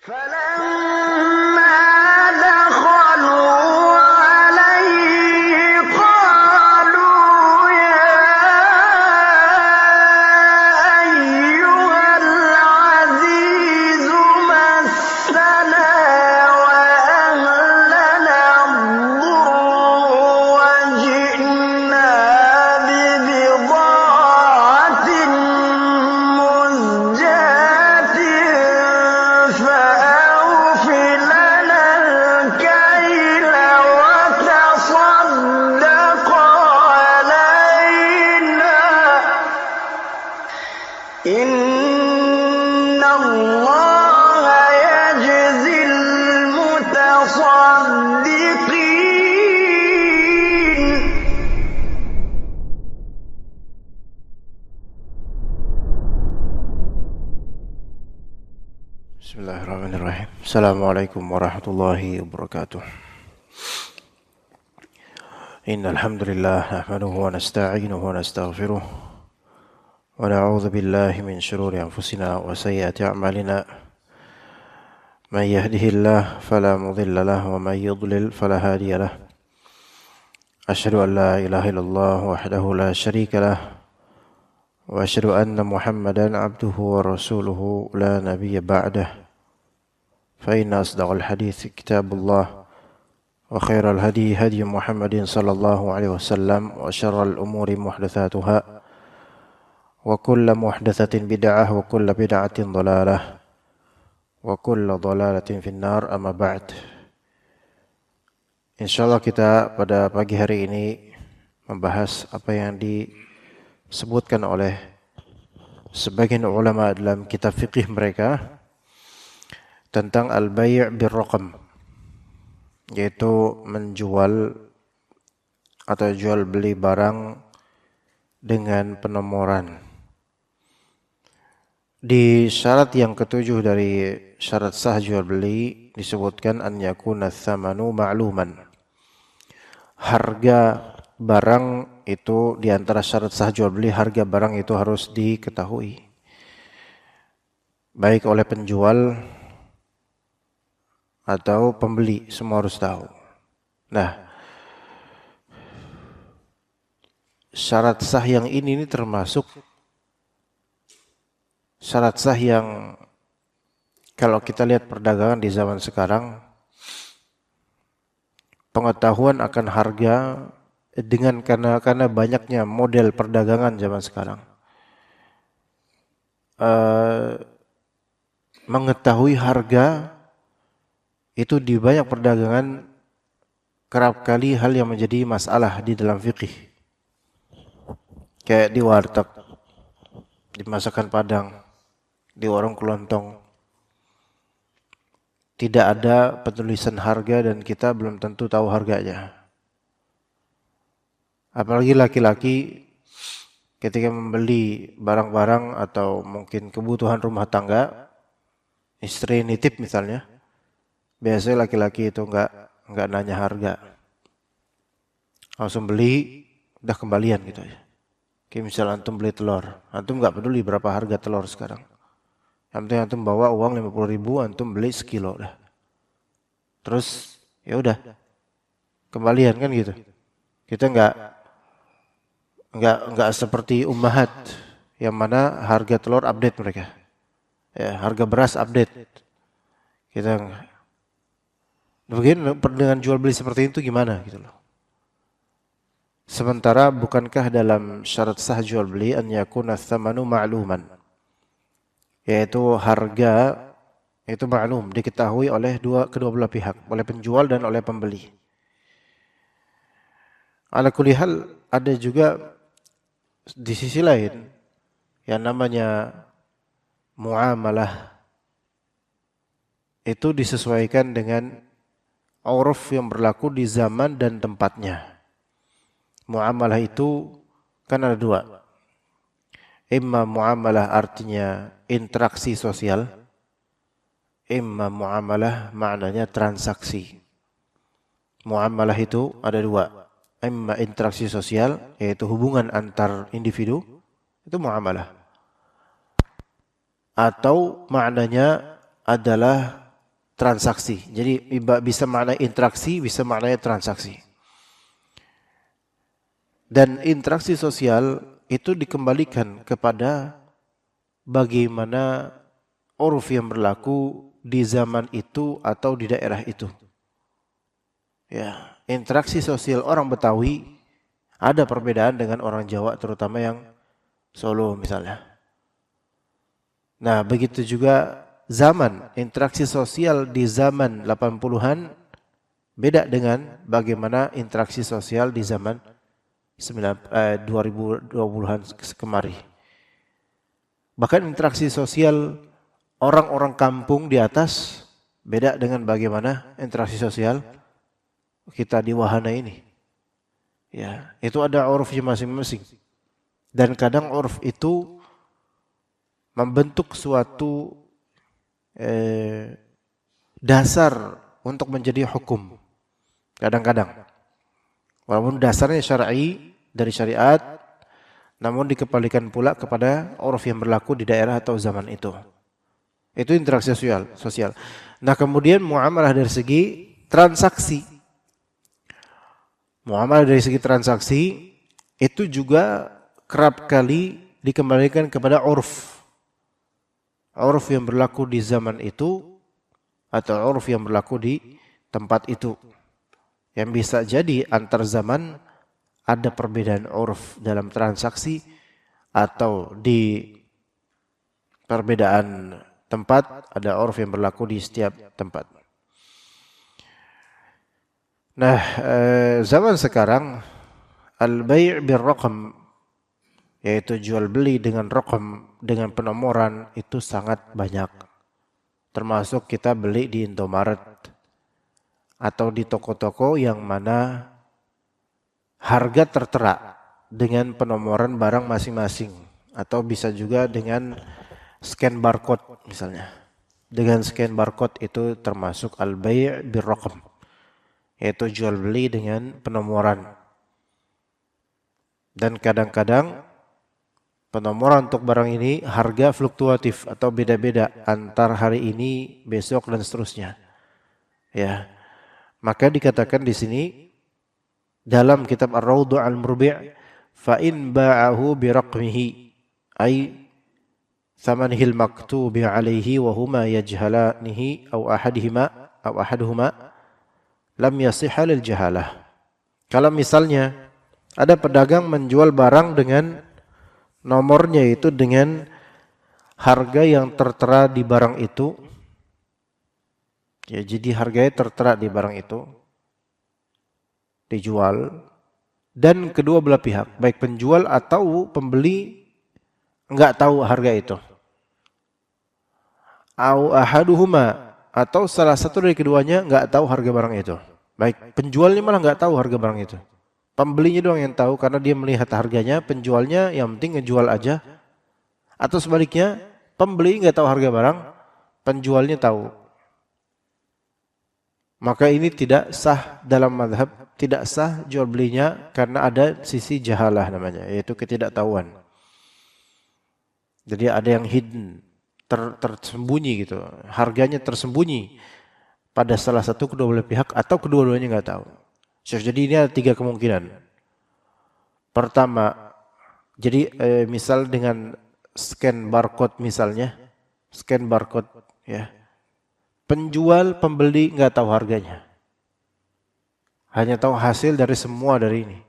فلما دخلوا عليه قالوا يا أيها العزيز مسنا وأهلنا الضر وجئنا ببضاعة مزجاة فأوف لنا الكيل وتصدق علينا إن الله يجزي المتصدقين. Bismillahirrahmanirrahim. Assalamualaikum warahmatullahi wabarakatuh. Innal hamdalillah nahmaduhu wa nasta'inuhu wa nastaghfiruh wa na'udzu billahi min shururi anfusina wa sayyiati a'malina. Man yahdihillahu fala mudilla lahu wa man yudlil fala hadiya lahu. Asyhadu an la ilaha illallah wahdahu la syarika lahu wa asyhadu anna Muhammadan 'abduhu wa rasuluhu la nabiyya ba'dahu. فإن أصدق الحديث كتاب الله وخير الهدي هدي محمد صلى الله عليه وسلم وشر الأمور محدثاتها وكل محدثة بدعة وكل بدعة ضلالة وكل ضلالة في النار أما بعد. Insyaallah kita pada pagi hari ini membahas apa yang disebutkan oleh sebagian ulama dalam kitab fikih mereka tentang al-bay' bir-raqam, yaitu menjual atau jual beli barang dengan penomoran. Di syarat yang ketujuh dari syarat sah jual beli disebutkan an yakuna tsamanu ma'luman. Harga barang itu di antara syarat sah jual beli, harga barang itu harus diketahui baik oleh penjual atau pembeli, semua harus tahu. Nah, syarat sah yang ini termasuk syarat sah yang kalau kita lihat perdagangan di zaman sekarang, pengetahuan akan harga dengan karena banyaknya model perdagangan zaman sekarang, mengetahui harga itu di banyak perdagangan kerap kali hal yang menjadi masalah di dalam fikih. Kayak di warteg, di masakan Padang, di warung kelontong. Tidak ada penulisan harga dan kita belum tentu tahu harganya. Apalagi laki-laki ketika membeli barang-barang atau mungkin kebutuhan rumah tangga, istri nitip misalnya, biasanya laki-laki itu enggak nanya harga, langsung beli, udah kembalian gitu aja. Kayak misalnya antum beli telur, antum enggak peduli berapa harga telur sekarang. Yang penting antum bawa uang 50.000, antum beli sekilo dah. Terus ya udah kembalian kan gitu. Kita enggak seperti ummahat yang mana harga telur update mereka. Ya, harga beras update. Kita begini dengan jual beli seperti itu gimana gitu loh. Sementara bukankah dalam syarat sah jual beli an yakuna tsamanu ma'luman, yaitu harga itu maklum, diketahui oleh kedua belah pihak, oleh penjual dan oleh pembeli. Ala kulli hal ada juga di sisi lain yang namanya muamalah itu disesuaikan dengan uruf yang berlaku di zaman dan tempatnya. Muamalah itu kan ada dua. Imma muamalah artinya interaksi sosial. Imma muamalah maknanya transaksi. Muamalah itu ada dua. Imma interaksi sosial, yaitu hubungan antar individu, itu muamalah. Atau maknanya adalah transaksi. Jadi bisa makna interaksi, bisa maknanya transaksi. Dan interaksi sosial itu dikembalikan kepada bagaimana uruf yang berlaku di zaman itu atau di daerah itu. Ya, interaksi sosial orang Betawi ada perbedaan dengan orang Jawa, terutama yang Solo misalnya. Nah, begitu juga zaman, interaksi sosial di zaman 80-an beda dengan bagaimana interaksi sosial di zaman 2020-an kemari. Bahkan interaksi sosial orang-orang kampung di atas beda dengan bagaimana interaksi sosial kita di wahana ini. Ya, itu ada urufnya masing-masing. Dan kadang uruf itu membentuk suatu dasar untuk menjadi hukum. Kadang-kadang. Walaupun dasarnya syar'i dari syariat, namun dikembalikan pula kepada uruf yang berlaku di daerah atau zaman itu. Itu interaksi sosial. Nah, kemudian muamalah dari segi transaksi. Muamalah dari segi transaksi itu juga kerap kali dikembalikan kepada uruf. Uruf yang berlaku di zaman itu atau uruf yang berlaku di tempat itu. Yang bisa jadi antar zaman ada perbedaan uruf dalam transaksi atau di perbedaan tempat ada uruf yang berlaku di setiap tempat. Nah, zaman sekarang al-bai' bir-raqam, yaitu jual beli dengan raqam, dengan penomoran itu sangat banyak. Termasuk kita beli di Indomaret atau di toko-toko yang mana harga tertera dengan penomoran barang masing-masing, atau bisa juga dengan scan barcode misalnya. Dengan scan barcode itu termasuk al-bai' bir-raqam, yaitu jual beli dengan penomoran. Dan kadang-kadang penomoran untuk barang ini harga fluktuatif atau beda-beda antar hari ini, besok dan seterusnya. Ya. Maka dikatakan di sini dalam kitab Ar-Rawdu Al-Murbi' fa in ba'ahu bi raqmihi ay thamanihi al-maktubi alayhi wa huma yajhalanihi aw ahaduhuma lam yasihha lil jahalah. Kalau misalnya ada pedagang menjual barang dengan nomornya itu dengan harga yang tertera di barang itu, ya, jadi harganya tertera di barang itu dijual, dan kedua belah pihak baik penjual atau pembeli enggak tahu harga itu. Au ahaduhuma, atau salah satu dari keduanya enggak tahu harga barang itu. Baik penjualnya malah enggak tahu harga barang itu. Pembelinya doang yang tahu karena dia melihat harganya, penjualnya yang penting ngejual aja. Atau sebaliknya, pembeli enggak tahu harga barang, penjualnya tahu. Maka ini tidak sah dalam mazhab, tidak sah jual belinya karena ada sisi jahalah namanya, yaitu ketidaktahuan. Jadi ada yang hidden, tersembunyi gitu. Harganya tersembunyi pada salah satu kedua belah pihak atau kedua-duanya enggak tahu. Jadi ini ada 3 kemungkinan. Pertama, jadi misal dengan scan barcode misalnya, scan barcode ya. Penjual, pembeli nggak tahu harganya. Hanya tahu hasil dari semua dari ini.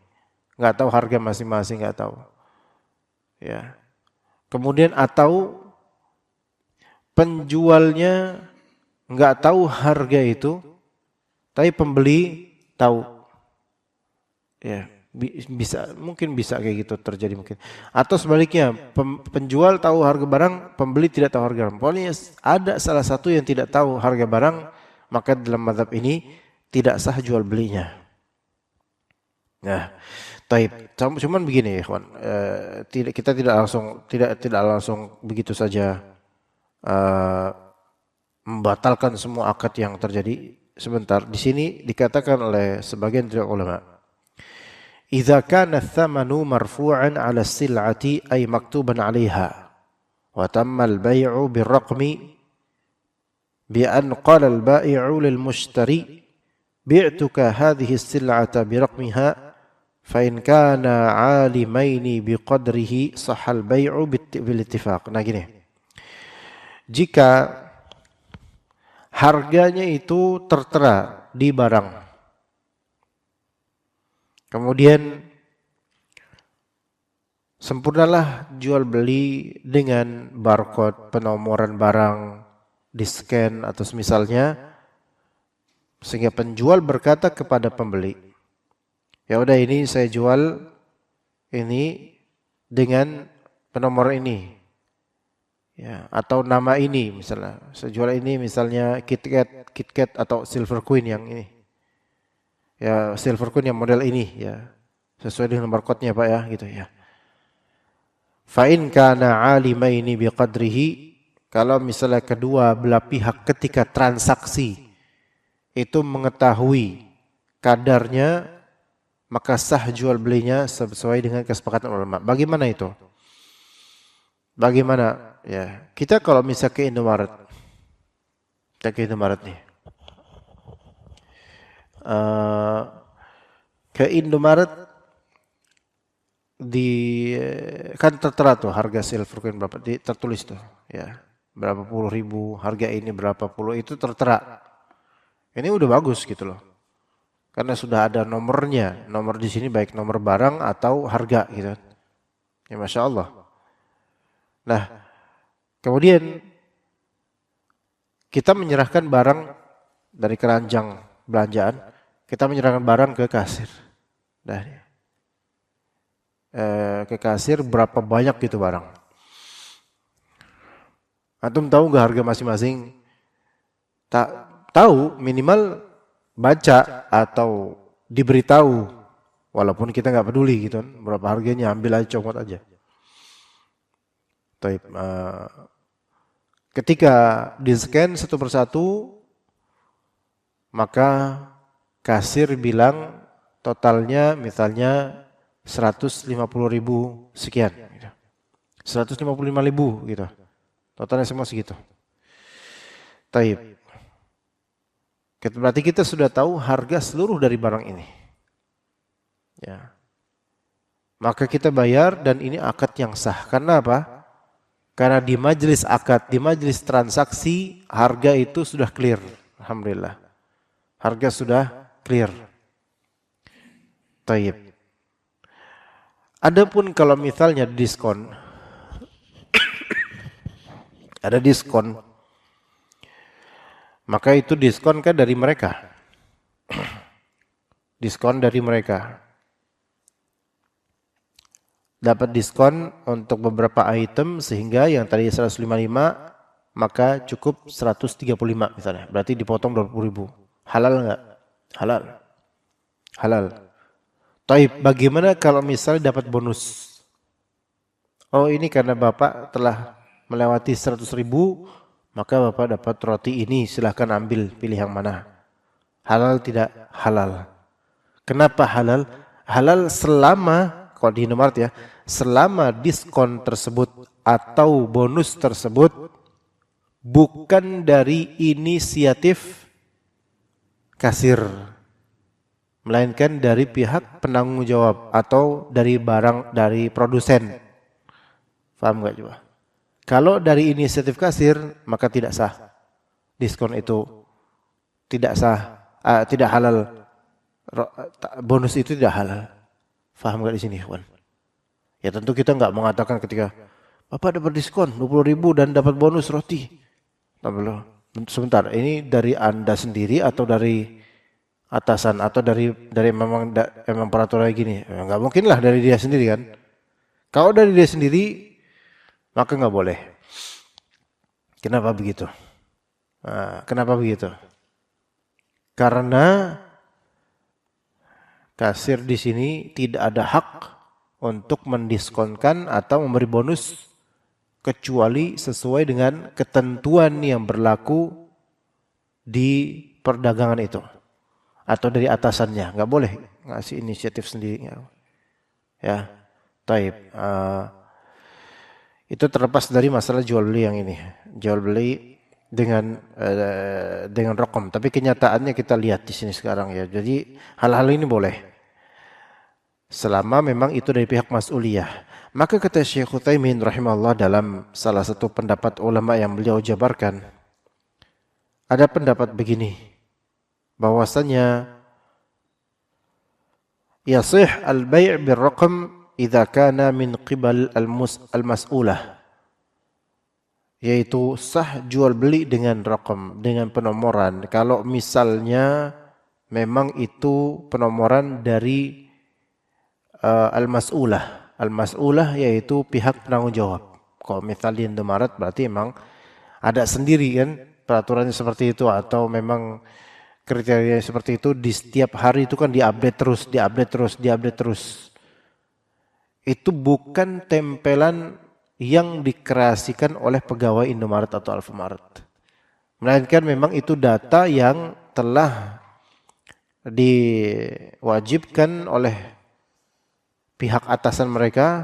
Nggak tahu harga masing-masing, nggak tahu. Ya. Kemudian atau penjualnya nggak tahu harga itu, tapi pembeli tahu. Ya, mungkin bisa kayak gitu terjadi mungkin. Atau sebaliknya, penjual tahu harga barang, pembeli tidak tahu harga barang. Pokoknya ada salah satu yang tidak tahu harga barang, maka dalam mazhab ini tidak sah jual belinya. Nah, cuman begini ya, kawan. Kita tidak langsung begitu saja membatalkan semua akad yang terjadi. Sebentar, di sini dikatakan oleh sebagian dari ulama, إذا كان الثمن مرفوعا على السلعة أي مكتوبا عليها وتم البيع بالرقم bi an qala al-ba'i'u lil mushtari bi'tuka hadhihi as-sil'ata bi raqmiha fa in kana 'alimaini bi qadrihi sahal bai'u bil ittifaq. Nah gini. Jika harganya itu tertera di barang, kemudian sempurnalah jual beli dengan barcode penomoran barang di scan atau semisalnya, sehingga penjual berkata kepada pembeli, ya udah ini saya jual ini dengan penomor ini, ya, atau nama ini misalnya, saya jual ini misalnya KitKat atau Silver Queen yang ini, ya Silver Queen yang model ini, ya sesuai dengan barcode-nya Pak ya, gitu ya. Fa in kana 'alimaini biqadrihi, kalau misalnya kedua belah pihak ketika transaksi itu mengetahui kadarnya, maka sah jual belinya sesuai dengan kesepakatan ulama. Bagaimana itu? Bagaimana? Ya, kita kalau misalnya ke Indomaret, kita ke Indomaret nih, ke Indomaret kan tertera tuh harga Silver Queen berapa, tertulis tuh, ya berapa puluh ribu, harga ini berapa puluh, itu tertera. Ini udah bagus gitu loh, karena sudah ada nomornya, nomor di sini baik nomor barang atau harga gitu, ya Masya Allah. Nah kemudian kita menyerahkan barang dari keranjang belanjaan, kita menyerahkan barang ke kasir. Nah ke kasir berapa banyak gitu barang. Antum tahu nggak harga masing-masing? Tak tahu, minimal baca atau diberitahu, walaupun kita nggak peduli gitu kan, berapa harganya, ambil aja, comot aja. Taib, ketika di scan satu persatu, maka kasir bilang totalnya misalnya 150.000 sekian, 155.000 gitu. Totalnya semua segitu. Taib. Berarti kita sudah tahu harga seluruh dari barang ini. Ya. Maka kita bayar dan ini akad yang sah. Karena apa? Karena di majelis akad, di majelis transaksi, harga itu sudah clear. Alhamdulillah. Harga sudah clear. Taib. Adapun kalau misalnya diskon, ada diskon, maka itu diskon kan dari mereka. Diskon dari mereka. Dapat diskon untuk beberapa item sehingga yang tadi 155 maka cukup 135 misalnya. Berarti dipotong 20.000. Halal enggak? Halal. Halal. Taib, bagaimana kalau misalnya dapat bonus? Oh ini karena Bapak telah melewati 100.000, maka Bapak dapat roti ini, silahkan ambil, pilih yang mana. Halal tidak? Halal. Kenapa halal? Halal selama, kalau di Indomaret ya, selama diskon tersebut atau bonus tersebut bukan dari inisiatif kasir, melainkan dari pihak penanggung jawab atau dari barang dari produsen. Paham nggak coba? Kalau dari inisiatif kasir maka tidak sah. Diskon itu tidak sah, tidak halal. Bonus itu tidak halal. Paham nggak di sini, kawan? Ya tentu kita nggak mengatakan ketika Bapak dapat diskon 20.000 dan dapat bonus roti. Sebentar, ini dari Anda sendiri atau dari atasan atau dari memang peraturan gini? Nggak mungkin lah dari dia sendiri kan? Kalau dari dia sendiri maka nggak boleh. Kenapa begitu? Kenapa begitu? Karena kasir di sini tidak ada hak untuk mendiskonkan atau memberi bonus kecuali sesuai dengan ketentuan yang berlaku di perdagangan itu atau dari atasannya. Nggak boleh ngasih inisiatif sendiri. Ya, taib. Itu terlepas dari masalah jual beli yang ini. Jual beli dengan raqam. Tapi kenyataannya kita lihat di sini sekarang ya. Jadi hal-hal ini boleh selama memang itu dari pihak mas'uliyah. Maka kata Syekh Utsaimin rahimahullah dalam salah satu pendapat ulama yang beliau jabarkan, ada pendapat begini, bahwasanya yasih al-bai' bir-raqam idza kana min qibal al-mas'ulah, yaitu sah jual beli dengan raqam, dengan penomoran kalau misalnya memang itu penomoran dari al-mas'ulah. Al-mas'ulah yaitu pihak penanggung jawab. Kalau misalnya di Indomaret berarti memang ada sendiri kan peraturannya seperti itu, atau memang kriteria seperti itu di setiap hari itu kan diupdate terus. Itu bukan tempelan yang dikreasikan oleh pegawai Indomaret atau Alfamaret. Melainkan memang itu data yang telah diwajibkan oleh pihak atasan mereka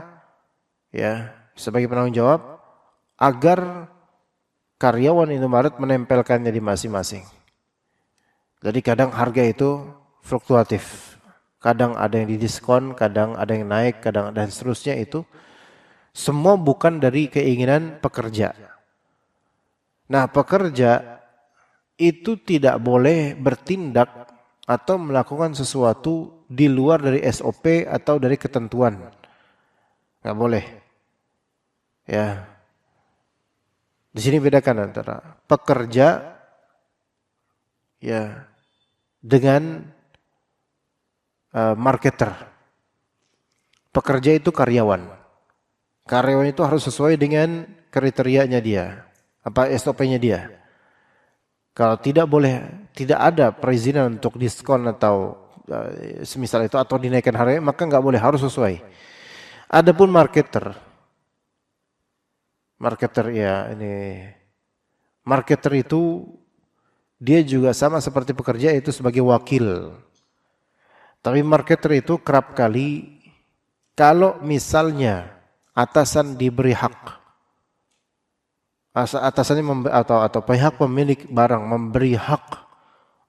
ya sebagai penanggung jawab agar karyawan Indomaret menempelkannya di masing-masing. Jadi kadang harga itu fluktuatif. Kadang ada yang didiskon, kadang ada yang naik, kadang dan seterusnya itu semua bukan dari keinginan pekerja. Nah, pekerja itu tidak boleh bertindak atau melakukan sesuatu di luar dari SOP atau dari ketentuan. Nggak boleh. Ya. Di sini bedakan antara pekerja ya dengan marketer. Pekerja itu karyawan. Karyawan itu harus sesuai dengan kriterianya dia, apa SOP-nya dia. Kalau tidak ada perizinan untuk diskon atau semisal itu atau dinaikkan harga, maka nggak boleh, harus sesuai. Adapun marketer itu dia juga sama seperti pekerja, itu sebagai wakil. Tapi marketer itu kerap kali kalau misalnya atasan diberi hak, atasannya atau pihak pemilik barang memberi hak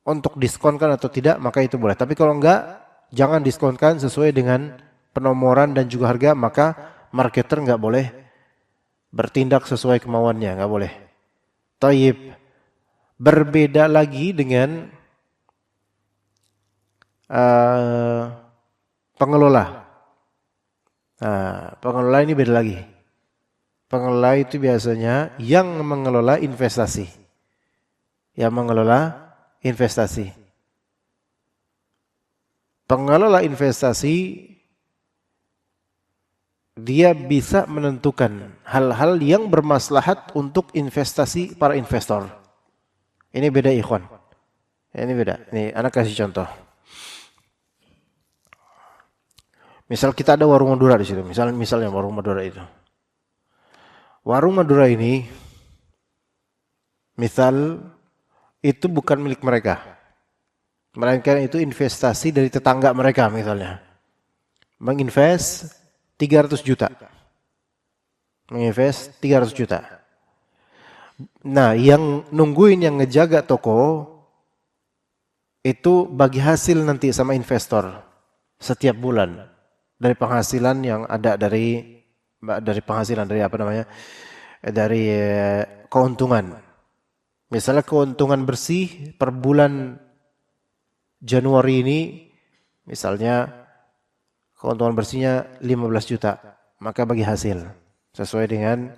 untuk diskonkan atau tidak, maka itu boleh. Tapi kalau enggak, jangan diskonkan sesuai dengan penomoran dan juga harga, maka marketer enggak boleh bertindak sesuai kemauannya, enggak boleh. Taib. Berbeda lagi dengan pengelola. Pengelola ini beda lagi. Pengelola itu biasanya yang mengelola investasi. Pengelola investasi dia bisa menentukan hal-hal yang bermaslahat untuk investasi para investor. Ini beda ikhwan. Ini beda. Ini anak kasih contoh. Misal kita ada warung Madura di situ. Misalnya warung Madura itu. Warung Madura ini misal itu bukan milik mereka, melainkan itu investasi dari tetangga mereka. Misalnya menginvest 300 juta. Nah, yang nungguin, yang ngejaga toko itu bagi hasil nanti sama investor setiap bulan dari penghasilan yang ada dari keuntungan. Misalnya keuntungan bersih per bulan Januari ini, misalnya keuntungan bersihnya 15 juta, maka bagi hasil sesuai dengan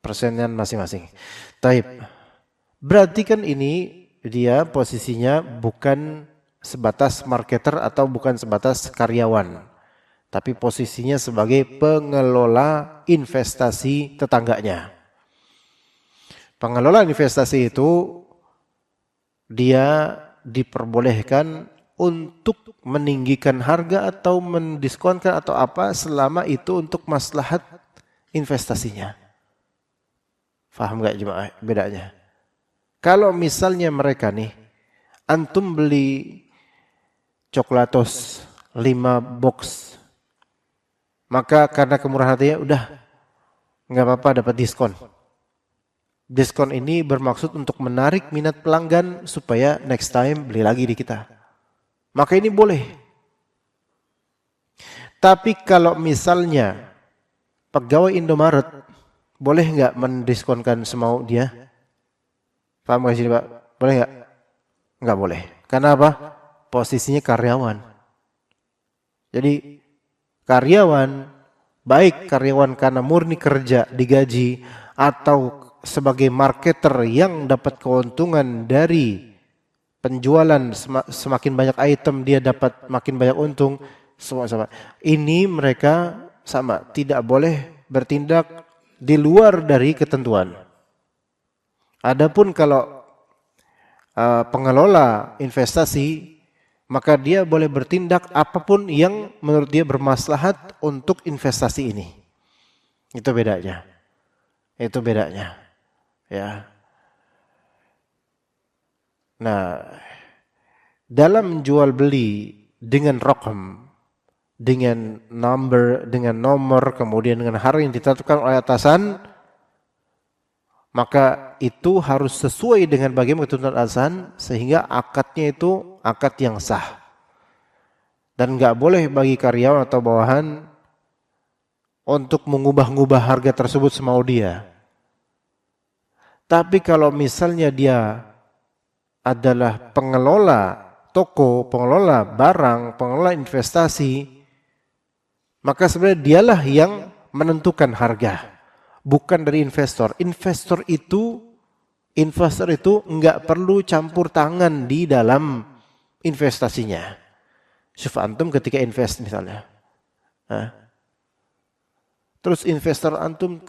persenan masing-masing. Taib. Berarti kan ini dia posisinya bukan sebatas marketer atau bukan sebatas karyawan, tapi posisinya sebagai pengelola investasi tetangganya. Pengelola investasi itu dia diperbolehkan untuk meninggikan harga atau mendiskonkan atau apa selama itu untuk maslahat investasinya. Faham gak jemaah bedanya? Kalau misalnya mereka nih, antum beli coklatos 5 box, maka karena kemurahan hatinya udah nggak apa-apa dapat diskon. Diskon ini bermaksud untuk menarik minat pelanggan supaya next time beli lagi di kita. Maka ini boleh. Tapi kalau misalnya pegawai Indomaret, boleh nggak mendiskonkan semau dia? Paham nggak sih Pak? Boleh nggak? Nggak boleh. Karena apa? Posisinya karyawan. Jadi karyawan, baik karyawan karena murni kerja digaji atau sebagai marketer yang dapat keuntungan dari penjualan, semakin banyak item dia dapat makin banyak untung, semua sama. Ini mereka sama, tidak boleh bertindak di luar dari ketentuan. Adapun kalau pengelola investasi, maka dia boleh bertindak apapun yang menurut dia bermaslahat untuk investasi ini. Itu bedanya. Itu bedanya. Ya. Nah, dalam jual beli dengan raqam, dengan nomor, kemudian dengan harga yang ditetapkan oleh atasan, maka itu harus sesuai dengan bagaimana ketentuan atasan sehingga akadnya itu akad yang sah. Dan nggak boleh bagi karyawan atau bawahan untuk mengubah-ubah harga tersebut semau dia. Tapi kalau misalnya dia adalah pengelola toko, pengelola barang, pengelola investasi, maka sebenarnya dialah yang menentukan harga, bukan dari investor. Investor itu enggak perlu campur tangan di dalam investasinya. Syuf antum ketika invest misalnya. Terus investor antum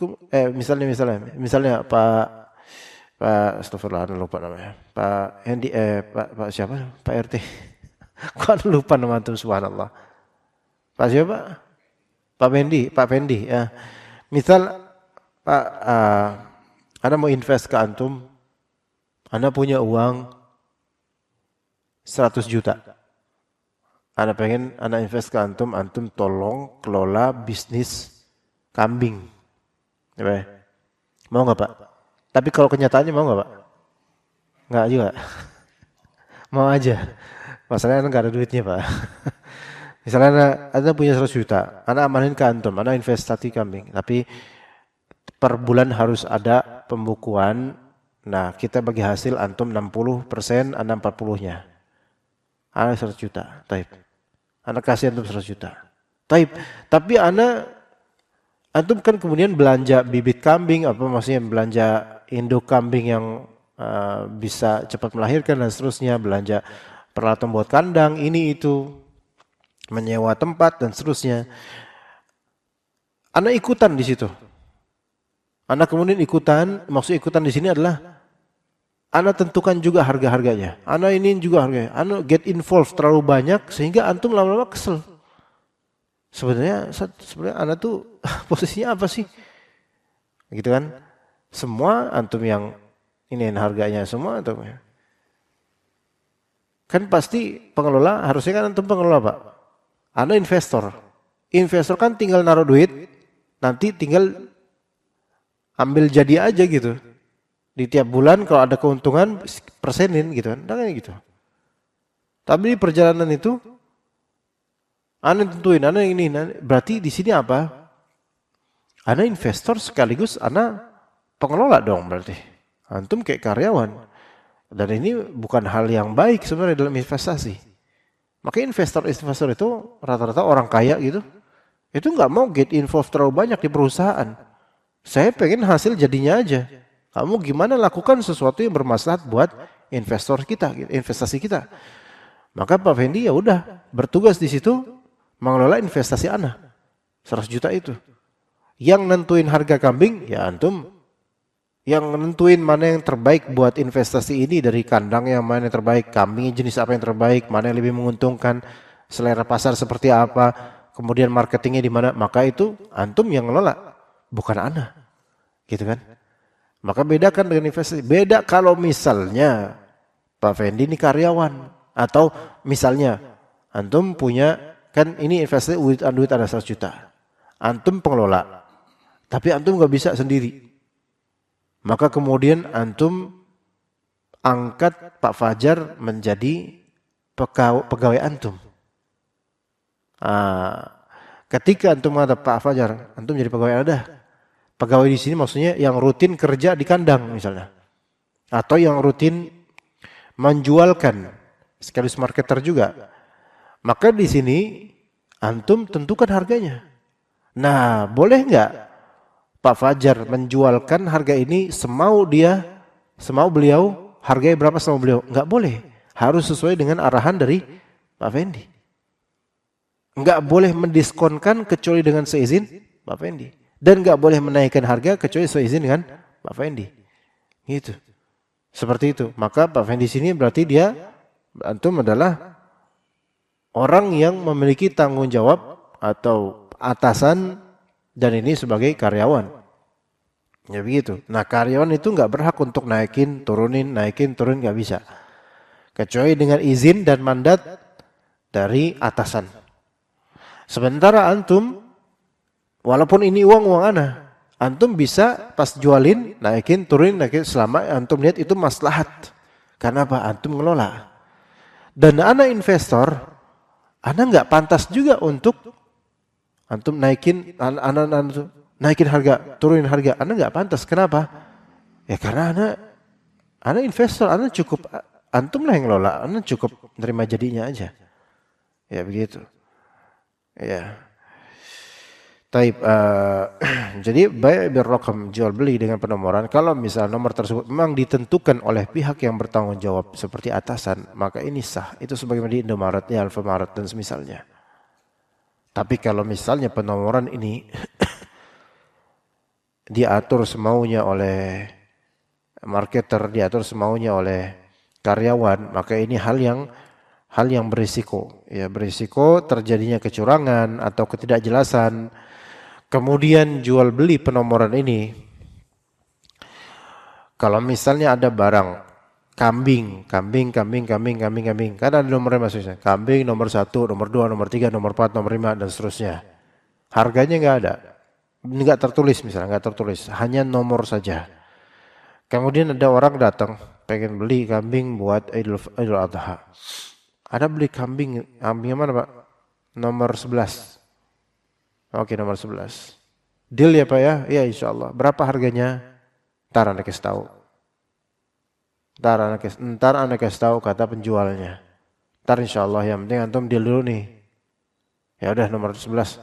misalnya Pak astagfirullah, lupa namanya. Pak Hendi, Pak siapa? Pak RT. Kok lupa nama antum, subhanallah. Pak siapa? Pak Pendi. Ya. Misal Pak, Anda mau invest ke antum, Anda punya uang 100 juta. Anda pengen Anda invest ke antum tolong kelola bisnis kambing. Ya, mau nggak Pak? Tapi kalau kenyataannya mau nggak Pak? Nggak juga. Mau aja. Masalahnya Anda nggak ada duitnya Pak. Misalnya Anda punya 100 juta, Anda amanin ke antum, Anda investasi kambing. Tapi per bulan harus ada pembukuan. Nah, kita bagi hasil antum 60%, Anda 40-nya. Anda 100 juta. Taib. Anda kasih antum 100 juta. Taib. Tapi antum kan kemudian belanja bibit kambing, maksudnya belanja induk kambing yang bisa cepat melahirkan dan seterusnya, belanja peralatan buat kandang, ini itu, menyewa tempat dan seterusnya. Anda ikutan di situ. Anda kemudian maksud ikutan di sini adalah Anda tentukan juga harga-harganya. Anda ini juga harganya. Anda get involved terlalu banyak sehingga antum lama-lama kesel. Sebenarnya Anda tuh posisinya apa sih? Gitu kan? Semua antum yang ini harganya semua antum. Kan pasti pengelola, harusnya kan antum pengelola Pak. Anda investor. Investor kan tinggal naruh duit, nanti tinggal ambil jadi aja gitu. Di tiap bulan kalau ada keuntungan persenin gitu kan. Kayak gitu. Tapi di perjalanan itu Anda tentuin, Anda ini, berarti di sini apa? Anda investor sekaligus Anda pengelola dong berarti. Antum kayak karyawan. Dan ini bukan hal yang baik sebenarnya dalam investasi. Maka investor itu rata-rata orang kaya gitu. Itu nggak mau get involved terlalu banyak di perusahaan. Saya pengen hasil jadinya aja. Kamu gimana lakukan sesuatu yang bermaslahat buat investor kita, investasi kita. Maka Pak Fendi ya udah bertugas di situ mengelola investasi Anda 100 juta itu. Yang nentuin harga kambing ya antum. Yang nentuin mana yang terbaik buat investasi ini dari kandang yang mana yang terbaik, kambingnya jenis apa yang terbaik, mana yang lebih menguntungkan, selera pasar seperti apa, kemudian marketingnya di mana, maka itu antum yang ngelola, bukan Anda. Gitu kan? Maka bedakan dengan investasi. Beda kalau misalnya Pak Fendi ini karyawan atau misalnya antum punya kan ini investasi duit ada 100 juta. Antum pengelola. Tapi antum nggak bisa sendiri. Maka kemudian antum angkat Pak Fajar menjadi pegawai antum. Ketika antum mengatakan Pak Fajar, antum jadi pegawai Anda. Pegawai di sini maksudnya yang rutin kerja di kandang misalnya. Atau yang rutin menjualkan, sekaligus marketer juga. Maka di sini antum tentukan harganya. Nah, boleh nggak Pak Fajar menjualkan harga ini semau beliau, harganya berapa semau beliau? Nggak boleh. Harus sesuai dengan arahan dari Pak Fendi. Nggak boleh mendiskonkan kecuali dengan seizin Pak Fendi. Dan nggak boleh menaikkan harga kecuali seizin dengan Pak Fendi. Gitu. Seperti itu. Maka Pak Fendi sini berarti dia, antum adalah orang yang memiliki tanggung jawab atau atasan dan ini sebagai karyawan. Ya begitu. Nah karyawan itu nggak berhak untuk naikin, turunin, nggak bisa. Kecuali dengan izin dan mandat dari atasan. Sementara antum, walaupun ini uang ana, antum bisa pas jualin, naikin, turunin, selama antum lihat itu maslahat. Karena apa? Antum ngelola. Dan ana investor, ana nggak pantas juga untuk antum naikin harga, turunin harga. Ana nggak pantas. Kenapa? Ya karena ana investor, ana cukup, antum lah yang ngelola, ana cukup nerima jadinya aja. Ya begitu. Ya. Taib, jadi bai' bil raqam, jual beli dengan penomoran. Kalau misal nomor tersebut memang ditentukan oleh pihak yang bertanggung jawab seperti atasan, maka ini sah. Itu sebagaimana di Indomaret, ya Alfamaret dan semisalnya. Tapi kalau misalnya penomoran ini diatur semaunya oleh marketer, diatur semaunya oleh karyawan, maka ini hal yang berisiko. Ya, berisiko terjadinya kecurangan atau ketidakjelasan. Kemudian jual beli penomoran ini, kalau misalnya ada barang kambing, kan ada nomornya maksudnya. Kambing nomor 1, nomor 2, nomor 3, nomor 4, nomor 5 dan seterusnya. Harganya nggak ada, nggak tertulis misalnya, nggak tertulis, hanya nomor saja. Kemudian ada orang datang pengen beli kambing buat Idul Adha. Ada beli kambing mana Pak? Nomor 11. Oke, nomor 11. Deal ya Pak ya? Iya insyaAllah. Berapa harganya? Ntar anda kasih tahu. Ntar anda kasih tahu kata penjualnya. Ntar insyaAllah, yang penting antum deal dulu nih. Ya udah nomor 11.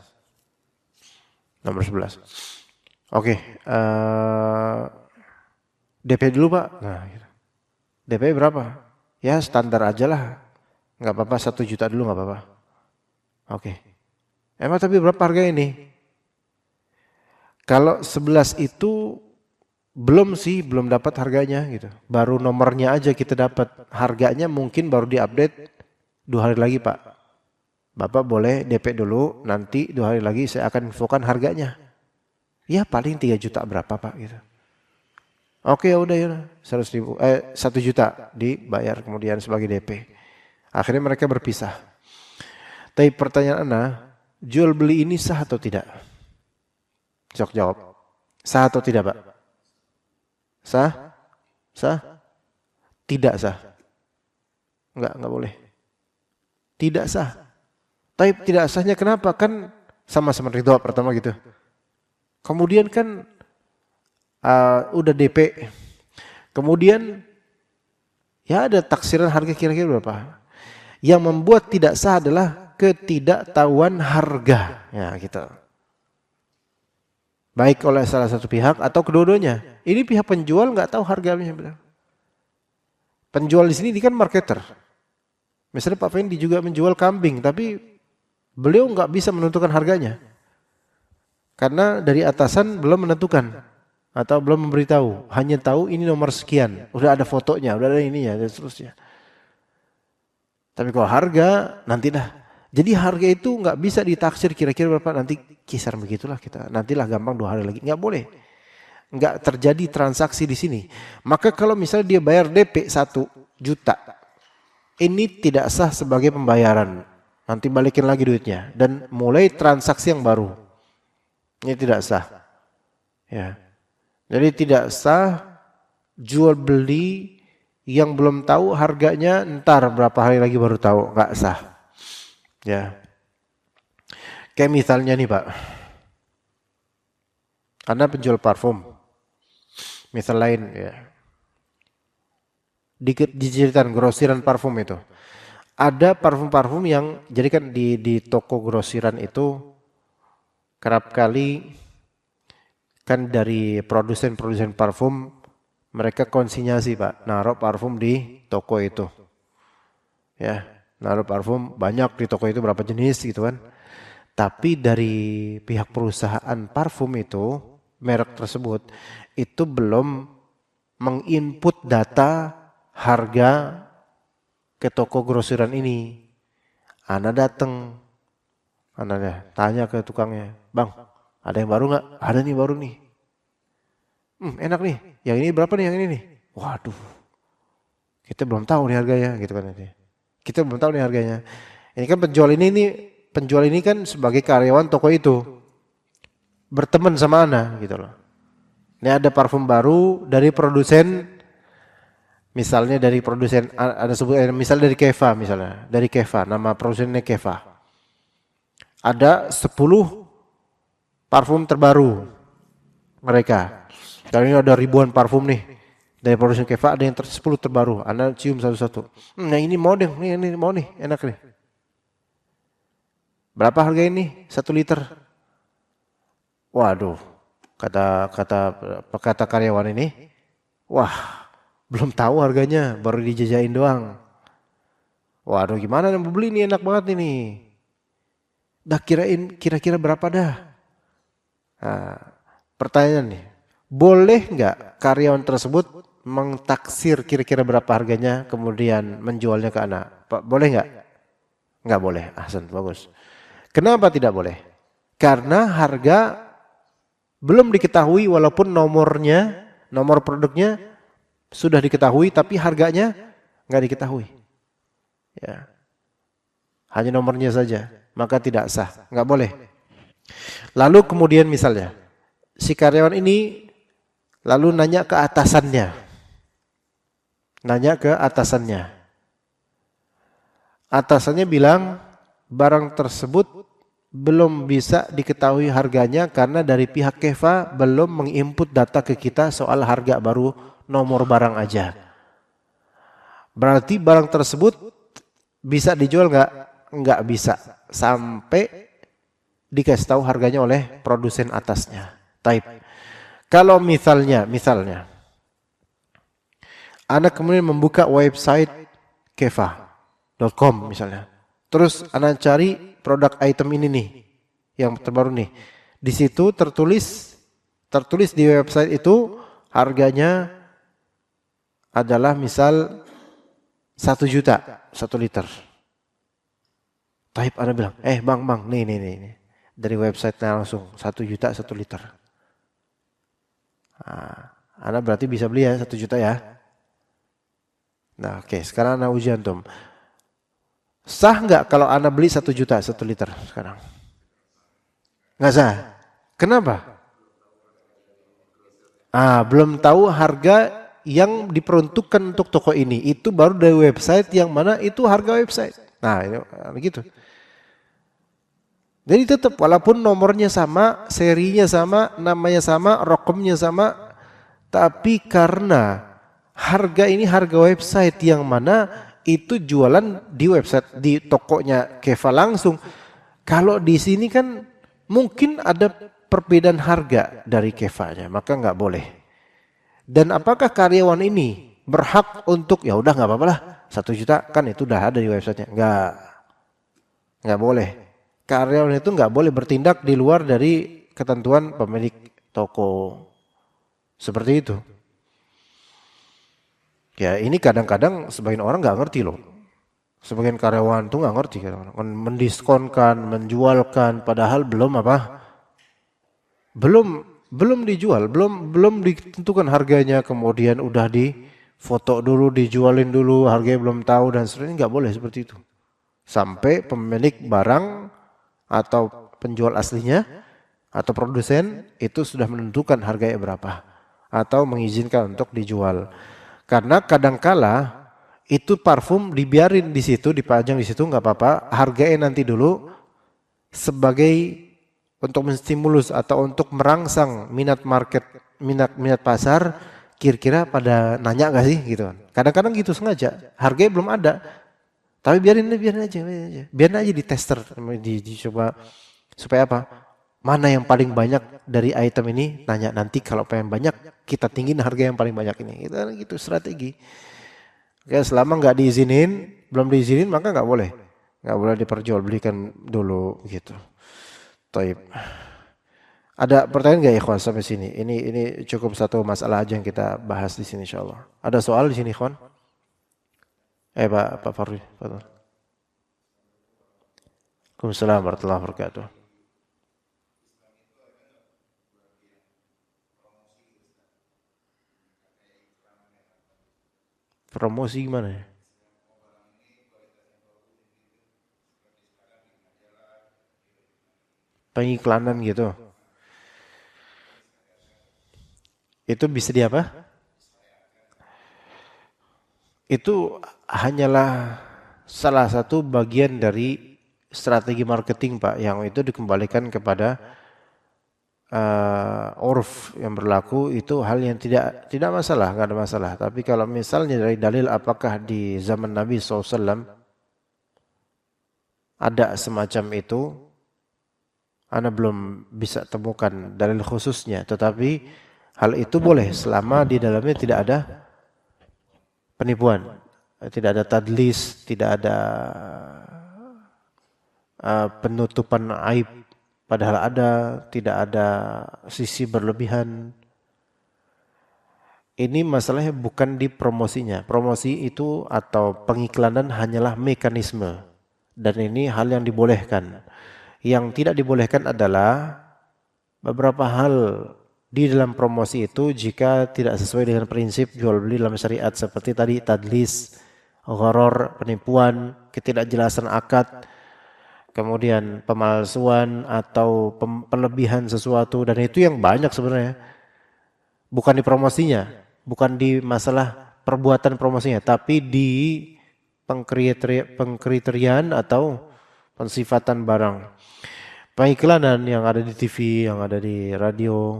Nomor 11. Oke. DP dulu Pak. Nah, gitu. DP berapa? Ya standar aja lah. Nggak apa-apa, 1 juta dulu nggak apa-apa. Oke. Emang tapi berapa harga ini? Kalau 11 itu belum dapat harganya gitu. Baru nomornya aja kita dapat. Harganya mungkin baru diupdate 2 hari lagi Pak. Bapak boleh DP dulu, nanti 2 hari lagi saya akan infokan harganya. Ya paling 3 juta berapa Pak gitu. Oke ya udah 100.000, 1 juta dibayar kemudian sebagai DP. Akhirnya mereka berpisah. Tapi pertanyaan Anda, jual beli ini sah atau tidak? Sok jawab. Sah atau tidak Pak? Sah? Sah? Tidak sah. Enggak boleh. Tidak sah. Tapi tidak sahnya kenapa? Kan sama-sama ridho pertama gitu. Kemudian kan udah DP. Kemudian ya ada taksiran harga kira-kira berapa. Yang membuat tidak sah adalah ketidaktahuan harga. Ya gitu. Baik oleh salah satu pihak atau kedua-duanya. Ini pihak penjual nggak tahu harganya. Penjual di sini dia kan marketer. Misalnya Pak Fendi juga menjual kambing, tapi beliau nggak bisa menentukan harganya. Karena dari atasan belum menentukan atau belum memberitahu. Hanya tahu ini nomor sekian. Udah ada fotonya, udah ada ininya dan seterusnya. Tapi kalau harga nanti dah. Jadi harga itu nggak bisa ditaksir kira-kira berapa, nanti kisar begitulah kita. Nantilah gampang 2 hari lagi. Nggak boleh. Nggak terjadi transaksi di sini. Maka kalau misalnya dia bayar DP 1 juta, ini tidak sah sebagai pembayaran. Nanti balikin lagi duitnya dan mulai transaksi yang baru. Ini tidak sah. Ya. Jadi tidak sah jual beli yang belum tahu harganya, ntar berapa hari lagi baru tahu, nggak sah. Ya. Kayak misalnya nih Pak, Anda penjual parfum, misal lain ya, dijadikan grosiran parfum itu. Ada parfum-parfum yang, jadi kan di toko grosiran itu kerap kali kan dari produsen-produsen parfum mereka konsinyasi Pak, naruh parfum di toko itu. Ya, naruh parfum banyak di toko itu berapa jenis gitu kan. Tapi dari pihak perusahaan parfum itu, merek tersebut itu belum menginput data harga ke toko grosiran ini. Ana datang, Ana tanya ke tukangnya, "Bang, ada yang baru nggak?" "Ada nih, baru nih." Enak nih. Yang ini berapa nih yang ini nih?" "Waduh, kita belum tahu nih harganya," gitu kan nanti. "Kita belum tahu nih harganya." Ini kan penjual ini kan sebagai karyawan toko itu berteman sama Ana gitu loh. Ini ada parfum baru dari produsen, misalnya dari produsen ada sebut misalnya dari Keva, misalnya dari Keva, nama produsennya Keva. Ada 10 parfum terbaru mereka. Kalau ini ada ribuan parfum nih dari produsen Keva, ada yang 10 terbaru. Anda cium satu-satu. Nah ini mau deh, ini mau nih, enak nih. Berapa harga ini? 1 liter. Waduh, kata karyawan ini, wah, belum tahu harganya, baru dijajain doang. Waduh, gimana yang mau beli ini, enak banget ini. Dah kira-kira berapa dah? Nah, pertanyaan nih, boleh nggak karyawan tersebut mentaksir kira-kira berapa harganya, kemudian menjualnya ke anak? Pak, boleh nggak? Nggak boleh. Ahsan, bagus. Kenapa tidak boleh? Karena harga belum diketahui, walaupun nomor produknya sudah diketahui, tapi harganya nggak diketahui. Ya, hanya nomornya saja, maka tidak sah, nggak boleh. Lalu kemudian misalnya si karyawan ini lalu nanya ke atasannya, atasannya bilang barang tersebut belum bisa diketahui harganya karena dari pihak Keva belum menginput data ke kita soal harga, baru nomor barang aja. Berarti barang tersebut bisa dijual nggak? Nggak bisa sampai dikasih tahu harganya oleh produsen atasnya. Taib. Kalau misalnya Anda kemudian membuka website keva.com misalnya. Terus Anda cari produk item ini nih, yang terbaru nih. Di situ tertulis di website itu harganya adalah misal 1 juta 1 liter. Taib, Anda bilang, bang, nih. Dari websitenya langsung 1 juta 1 liter. Nah, Anda berarti bisa beli ya 1 juta ya. Nah oke, sekarang Anda uji antum. Sah nggak kalau Anda beli 1 juta 1 liter sekarang? Nggak sah. Kenapa? Belum tahu harga yang diperuntukkan untuk toko ini. Itu baru dari website yang mana itu harga website. Nah ini begitu. Jadi tetap walaupun nomornya sama, serinya sama, namanya sama, rokomnya sama, tapi karena harga ini harga website yang mana itu jualan di website, di tokonya Keva langsung. Kalau di sini kan mungkin ada perbedaan harga dari Kevanya, maka nggak boleh. Dan apakah karyawan ini berhak untuk ya udah nggak apa-apa lah 1 juta kan itu udah ada di websitenya? Nggak boleh. Karyawan itu nggak boleh bertindak di luar dari ketentuan pemilik toko. Seperti itu. Ya ini kadang-kadang sebagian orang nggak ngerti loh. Sebagian karyawan tuh nggak ngerti, mendiskonkan, menjualkan, padahal belum apa? Belum dijual, belum ditentukan harganya, kemudian udah difoto dulu, dijualin dulu, harganya belum tahu dan seterusnya. Nggak boleh seperti itu. Sampai pemilik barang atau penjual aslinya atau produsen itu sudah menentukan harganya berapa. atau mengizinkan untuk dijual. Karena kadangkala itu parfum dibiarin di situ, dipajang di situ nggak apa-apa, hargain nanti dulu sebagai untuk menstimulus atau untuk merangsang minat market, minat pasar, kira-kira pada nanya nggak sih gitu kan. Kadang-kadang gitu sengaja, harganya belum ada, tapi biarin aja, biarin aja di tester, dicoba supaya apa? Mana yang paling banyak dari item ini, nanya nanti kalau pengen banyak kita tinggiin harga yang paling banyak ini. Gitu strategi. Oke, selama nggak diizinin, belum diizinin maka nggak boleh diperjualbelikan dulu gitu. Taib. Ada pertanyaan nggak ikhwan sampai sini? Ini cukup satu masalah aja yang kita bahas di sini insyaallah. Ada soal di sini ikhwan? Pak Farli, Fadhil. Waalaikumsalam warahmatullahi wabarakatuh. Promosi gimana ya? Pengiklanan gitu. Itu bisa di apa? Itu hanyalah salah satu bagian dari strategi marketing Pak, yang itu dikembalikan kepada urf yang berlaku. Itu hal yang tidak masalah, nggak ada masalah. Tapi kalau misalnya dari dalil apakah di zaman Nabi SAW ada semacam itu, Anda belum bisa temukan dalil khususnya. Tetapi hal itu boleh selama di dalamnya tidak ada penipuan, tidak ada tadlis, tidak ada penutupan aib, padahal ada, tidak ada sisi berlebihan. Ini masalahnya bukan di promosinya. Promosi itu atau pengiklanan hanyalah mekanisme. Dan ini hal yang dibolehkan. Yang tidak dibolehkan adalah beberapa hal di dalam promosi itu jika tidak sesuai dengan prinsip jual beli dalam syariat. Seperti tadi tadlis, gharar, penipuan, ketidakjelasan akad, kemudian pemalsuan atau pelebihan sesuatu. Dan itu yang banyak sebenarnya. Bukan di promosinya, bukan di masalah perbuatan promosinya, tapi di pengkriterian atau pensifatan barang. Pengiklanan yang ada di TV, yang ada di radio,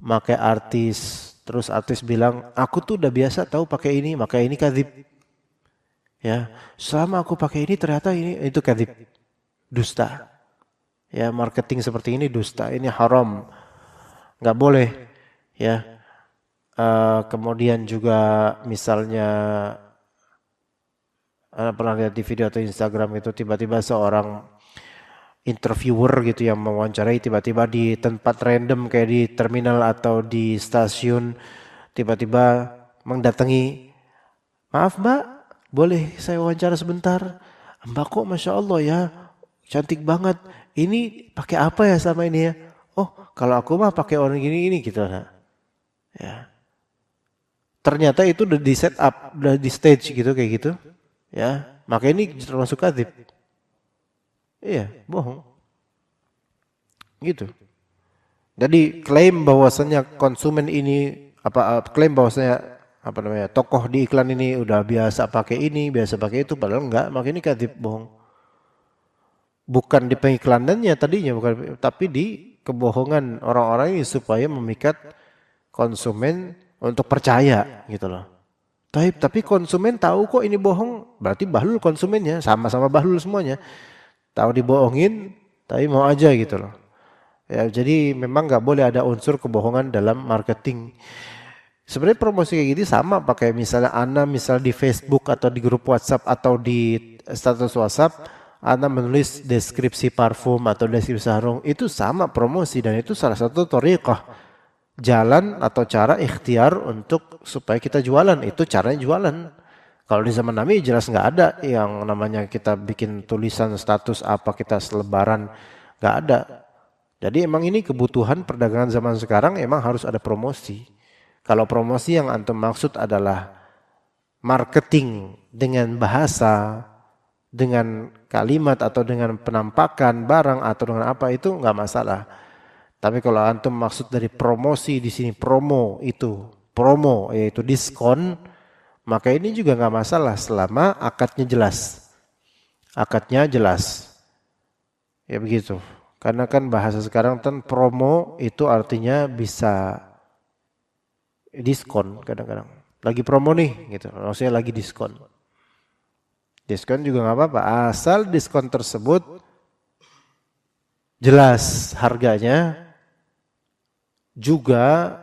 pakai artis, terus artis bilang, aku tuh udah biasa tahu pakai ini, maka ini kadzib. Ya, selama aku pakai ini ternyata itu kadzib, dusta. Ya, marketing seperti ini dusta, ini haram, nggak boleh. Ya, kemudian juga misalnya pernah lihat di video atau Instagram itu tiba-tiba seorang interviewer gitu yang mewawancarai tiba-tiba di tempat random kayak di terminal atau di stasiun tiba-tiba mendatangi, maaf mbak, boleh saya wawancara sebentar? Mbak kok masya Allah ya, cantik banget. Ini pakai apa ya sama ini ya? Oh kalau aku mah pakai orang gini gitu. Nah. Ya. Ternyata itu udah di set up, udah di stage gitu kayak gitu. Ya, maka ini termasuk kadzib. Iya, bohong. Gitu. Jadi klaim bahwasanya konsumen ini klaim bahwasanya tokoh di iklan ini udah biasa pakai ini, biasa pakai itu, padahal enggak, maka ini kadzib, bohong. Bukan di pengiklanannya tadinya, bukan, tapi di kebohongan orang-orang ini supaya memikat konsumen untuk percaya gitu loh. Tapi konsumen tahu kok ini bohong, berarti bahlul konsumennya, sama-sama bahlul semuanya. Tahu dibohongin, tapi mau aja gitu loh. Ya, jadi memang nggak boleh ada unsur kebohongan dalam marketing. Sebenarnya promosi kayak gini sama pakai misalnya Anda di Facebook atau di grup WhatsApp atau di status WhatsApp, Anda menulis deskripsi parfum atau deskripsi sarung, itu sama promosi dan itu salah satu thariqah, jalan atau cara ikhtiar untuk supaya kita jualan. Itu caranya jualan. Kalau di zaman Nabi jelas nggak ada yang namanya kita bikin tulisan status apa kita selebaran, nggak ada. Jadi emang ini kebutuhan perdagangan zaman sekarang, emang harus ada promosi. Kalau promosi yang antum maksud adalah marketing dengan bahasa, dengan kalimat atau dengan penampakan barang atau dengan apa, itu nggak masalah. Tapi kalau antum maksud dari promosi di sini promo yaitu diskon, maka ini juga nggak masalah selama akadnya jelas. Akadnya jelas. Ya begitu. Karena kan bahasa sekarang kan promo itu artinya bisa diskon kadang-kadang. Lagi promo nih gitu. Maksudnya lagi diskon. Diskon juga nggak apa-apa. Asal diskon tersebut jelas harganya juga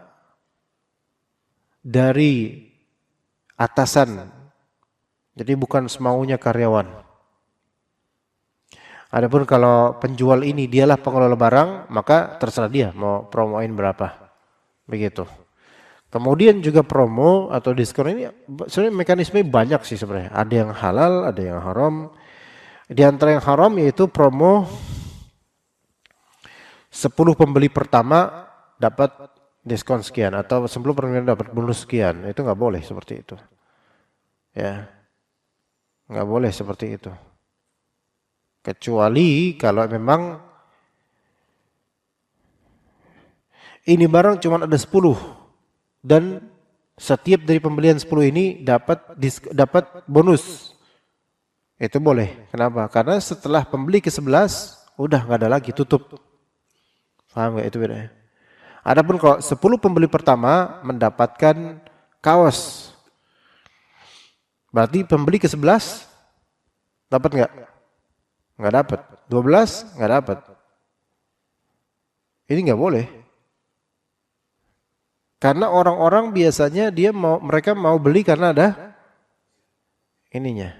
dari atasan. Jadi bukan semaunya karyawan. Adapun kalau penjual ini dialah pengelola barang, maka terserah dia mau promoin berapa. Begitu. Kemudian juga promo atau diskon ini sebenarnya mekanismenya banyak sih sebenarnya. Ada yang halal, ada yang haram. Di antara yang haram yaitu promo 10 pembeli pertama dapat diskon sekian atau 10 pembeli dapat bonus sekian. Itu nggak boleh seperti itu. Ya. Nggak boleh seperti itu. Kecuali kalau memang ini barang cuma ada 10 dan setiap dari pembelian 10 ini dapat bonus. Itu boleh. Kenapa? Karena setelah pembeli ke-11 udah nggak ada lagi, tutup. Paham nggak itu bedanya? Adapun kalau 10 pembeli pertama mendapatkan kaos, berarti pembeli ke-11 dapat nggak? Nggak dapat. 12 nggak dapat. Ini nggak boleh. Karena orang-orang biasanya mereka mau beli karena ada ininya.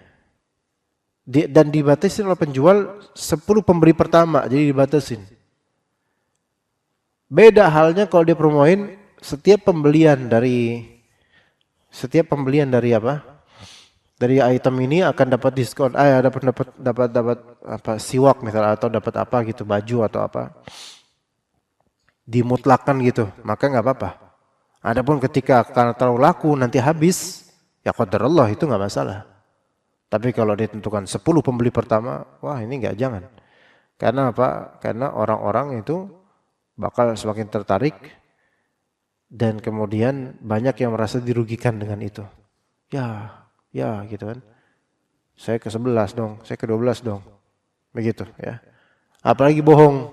Dan dibatasin oleh penjual 10 pembeli pertama, jadi dibatasin. Beda halnya kalau dia promoin setiap pembelian dari apa? Dari item ini akan dapat diskon, dapat apa siwak misalnya atau dapat apa gitu, baju atau apa. Dimutlakan gitu, maka nggak apa-apa. Adapun ketika karena terlalu laku nanti habis, ya qadarullah itu nggak masalah. Tapi kalau ditentukan 10 pembeli pertama, wah ini nggak, jangan. Karena apa? Karena orang-orang itu bakal semakin tertarik dan kemudian banyak yang merasa dirugikan dengan itu. Ya gitu kan. Saya ke-11 dong, saya ke-12 dong. Begitu ya. Apalagi bohong.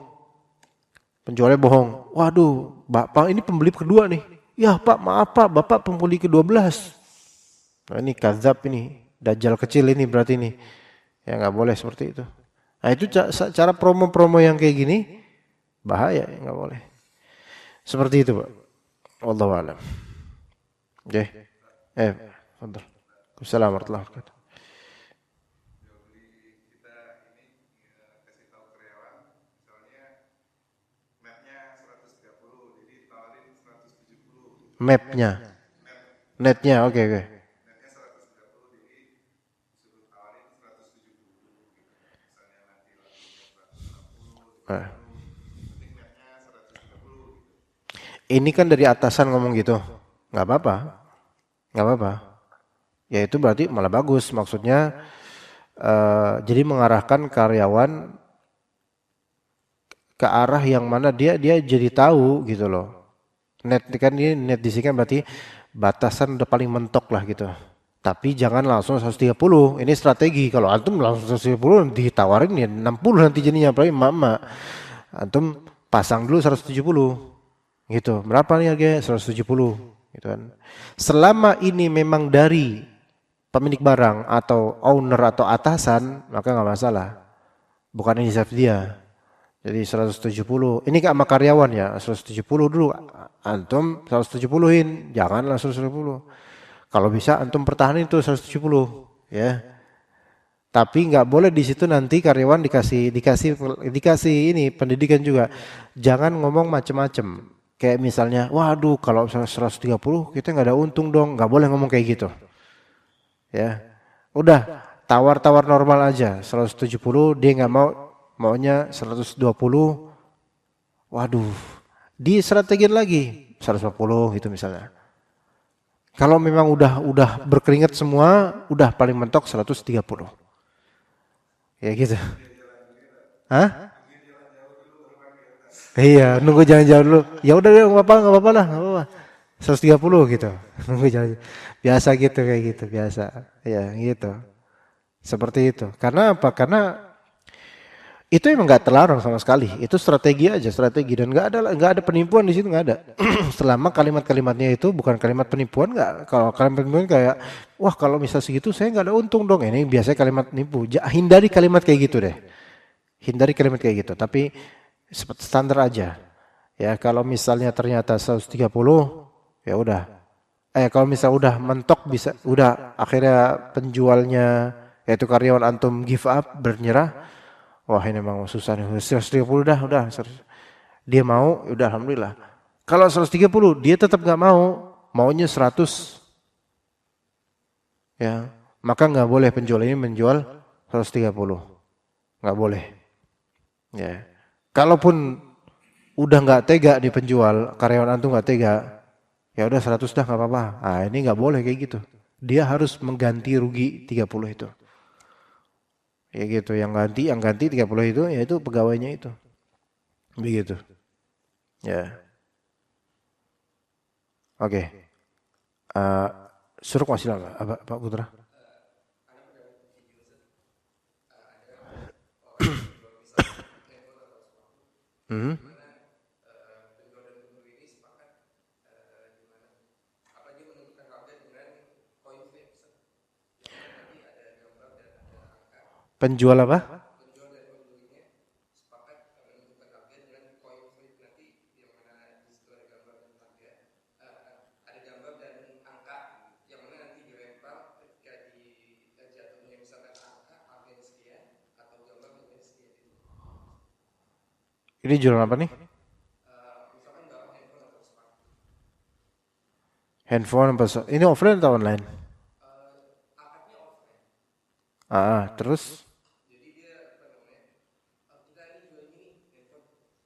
Penjualnya bohong. Waduh, Bapak ini pembeli kedua nih. Ya Pak, maaf Pak, Bapak pembeli ke-12. Nah ini kadzab ini. Dajjal kecil ini berarti ini. Ya nggak boleh seperti itu. Nah itu cara promo-promo yang kayak gini bahaya, nggak boleh. Seperti itu Pak. Wallahu a'lam. Oke. Betul. Assalamualaikum warahmatullahi wabarakatuh. Mapnya, netnya, oke. Ini kan dari atasan ngomong gitu, nggak apa-apa. Ya itu berarti malah bagus, maksudnya jadi mengarahkan karyawan ke arah yang mana dia jadi tahu gitu loh. Net di sini kan berarti batasan udah paling mentok lah gitu. Tapi jangan langsung 130. Ini strategi. Kalau antum langsung 130 ditawarin ya 60 nanti jadinya, apalagi emak-emak. Antum pasang dulu 170. Gitu. Berapa nih harganya? 170 gitu kan. Selama ini memang dari pemilik barang atau owner atau atasan, maka nggak masalah. Bukan inisiatif dia. Jadi 170. Ini sama karyawan ya, 170 dulu. Antum 170-in, jangan langsung 170. Kalau bisa antum pertahanin itu 170, ya. Tapi nggak boleh di situ nanti karyawan dikasih ini pendidikan juga. Jangan ngomong macem-macem. Kayak misalnya, waduh kalau 130 kita nggak ada untung dong. Nggak boleh ngomong kayak gitu. Ya, udah tawar-tawar normal aja. 170 dia nggak maunya 120. Waduh, di strategin lagi 150 gitu misalnya. Kalau memang udah berkeringat semua, udah paling mentok 130. Ya gitu. Hah? Iya, nunggu jalan-jalan dulu. Ya udah deh, nggak apa-apa lah, nggak apa-apa. 130 gitu. Nunggu jalan. Biasa gitu kayak gitu, biasa. Ya, gitu. Seperti itu. Karena apa? Karena itu emang nggak terlarang sama sekali. Itu strategi aja, strategi dan nggak ada penipuan di situ nggak ada. Selama kalimat-kalimatnya itu bukan kalimat penipuan nggak. Kalau kalimat penipuan kayak, wah kalau misal segitu saya nggak ada untung dong. Ini biasanya kalimat nipu. Hindari kalimat kayak gitu deh. Hindari kalimat kayak gitu. Tapi standar aja. Ya kalau misalnya ternyata 130, ya udah. Kalau misal udah mentok bisa, udah akhirnya penjualnya yaitu karyawan antum give up bernyerah. Wah ini memang susah nih, 130 udah. Dia mau, udah alhamdulillah. Kalau 130 dia tetap nggak mau, maunya 100, ya maka nggak boleh penjual ini menjual 130, nggak boleh. Ya, kalaupun udah nggak tega di penjual, karyawan antum nggak tega, ya udah 100 dah nggak apa-apa. Ah ini nggak boleh kayak gitu. Dia harus mengganti rugi 30 itu. Ya gitu, yang ganti 30 itu yaitu pegawainya itu. Begitu. Ya. Oke. Eh, Suruk masih lama, apa, Pak Putra? Hmm? Penjual apa? Ini jualan apa nih? Handphone apa? Ini offline atau online? Terus?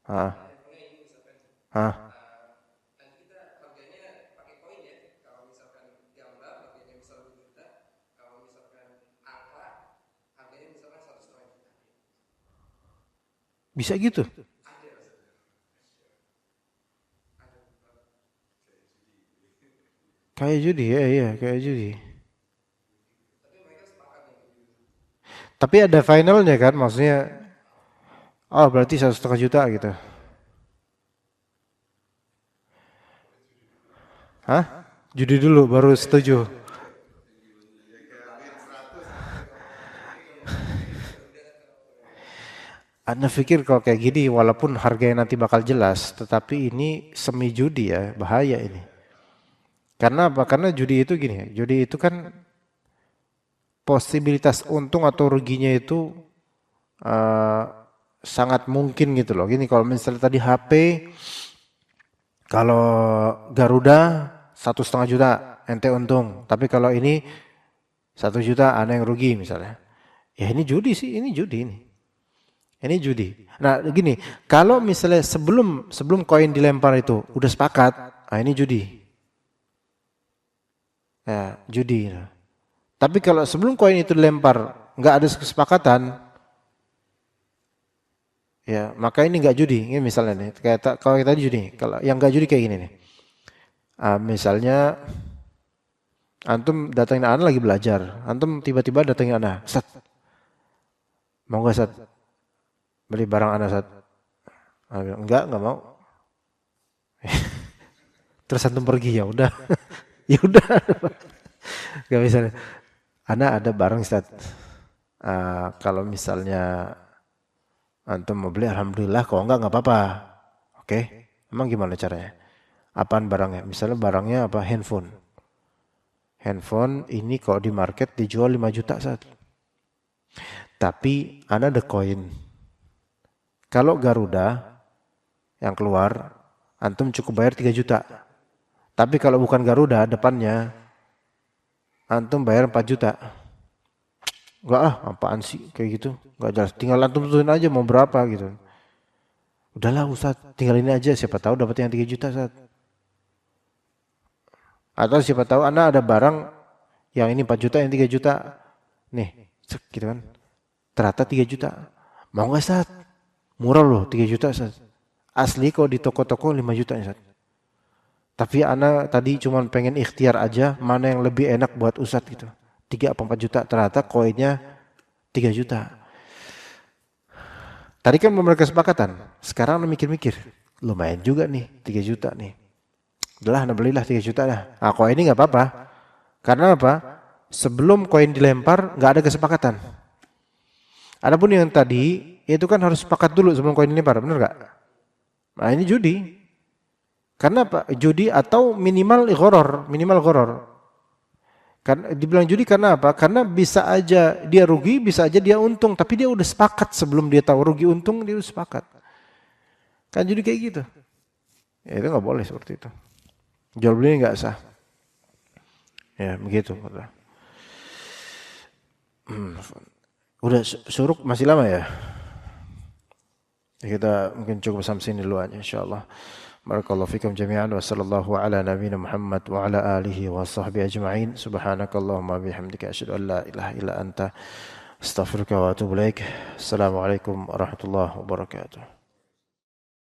Ah, ah. Bisa gitu? Kayak judi ya, iya kayak judi. Tapi ada finalnya kan, maksudnya, oh berarti 1,5 juta gitu. Hah? Judi dulu baru setuju. Anda pikir kalau kayak gini, walaupun harganya nanti bakal jelas, tetapi ini semi judi ya, bahaya ini. Karena apa? Karena judi itu gini, judi itu kan posibilitas untung atau ruginya itu eh, sangat mungkin gitu loh. Gini kalau misalnya tadi HP, kalau Garuda 1,5 juta ente untung, tapi kalau ini 1 juta ada yang rugi misalnya. Ya ini judi sih, ini judi ini. Ini judi. Nah gini, kalau misalnya sebelum koin dilempar itu udah sepakat, ini judi. Ya judi. Tapi kalau sebelum koin itu dilempar nggak ada kesepakatan, ya maka ini nggak judi. Ini misalnya nih, kayak kalau kita judi, kalau yang nggak judi kayak gini nih. Misalnya antum datangin anak lagi belajar, antum tiba-tiba datangin anak, Ustaz, mau nggak Ustaz beli barang anak Ustaz? Enggak mau. Terus antum pergi, ya udah, ya udah, nggak bisa. Anak ada barang Ustaz. Kalau misalnya antum mau beli, alhamdulillah. Kalau nggak apa-apa. Oke, emang gimana caranya? Apaan barangnya? Misalnya barangnya apa? Handphone. Handphone ini kalau di market dijual 5 juta Ustaz. Tapi ada koin. Kalau Garuda yang keluar, antum cukup bayar 3 juta. Tapi kalau bukan Garuda depannya, antum bayar 4 juta. Enggak apaan sih kayak gitu. Enggak jelas. Tinggal antum tentuin aja mau berapa gitu. Udahlah Ustaz, tinggal ini aja. Siapa tahu dapat yang 3 juta Ustaz. Atau siapa tahu Anda ada barang yang ini 4 juta, yang 3 juta. Nih, gitu kan. Ternyata 3 juta. Mau enggak Ustaz? Murah loh 3 juta Ustaz. Asli kalau di toko-toko 5 juta Ustaz. Tapi ana tadi cuma pengen ikhtiar aja mana yang lebih enak buat Ustaz gitu. 3 apa 4 juta, ternyata koinnya 3 juta. Tadi kan belum ada kesepakatan. Sekarang ana mikir-mikir, lumayan juga nih 3 juta nih. Udahlah, ana belilah 3 juta dah. Nah, koin ini enggak apa-apa. Karena apa? Sebelum koin dilempar enggak ada kesepakatan. Adapun yang tadi itu kan harus sepakat dulu sebelum koin dilempar, benar enggak? Nah, ini judi. Karena apa? Judi atau minimal gharar. Karena dibilang judi karena apa? Karena bisa aja dia rugi, bisa aja dia untung, tapi dia udah sepakat sebelum dia tahu rugi untung, dia udah sepakat. Kan judi kayak gitu. Ya, itu enggak boleh seperti itu. Jual beli enggak sah. Ya, begitu. Udah suruk masih lama ya? Kita mungkin cukup sampai sini dulu aja insyaallah. Barakallahu fikum jami'an wa sallallahu ala nabiyyina Muhammad wa ala alihi wa sahbihi ajma'in. Subhanakallahumma bihamdika asyhadu an la ilaha illa anta astaghfiruka wa atubu ilaik. Assalamualaikum warahmatullahi wabarakatuh.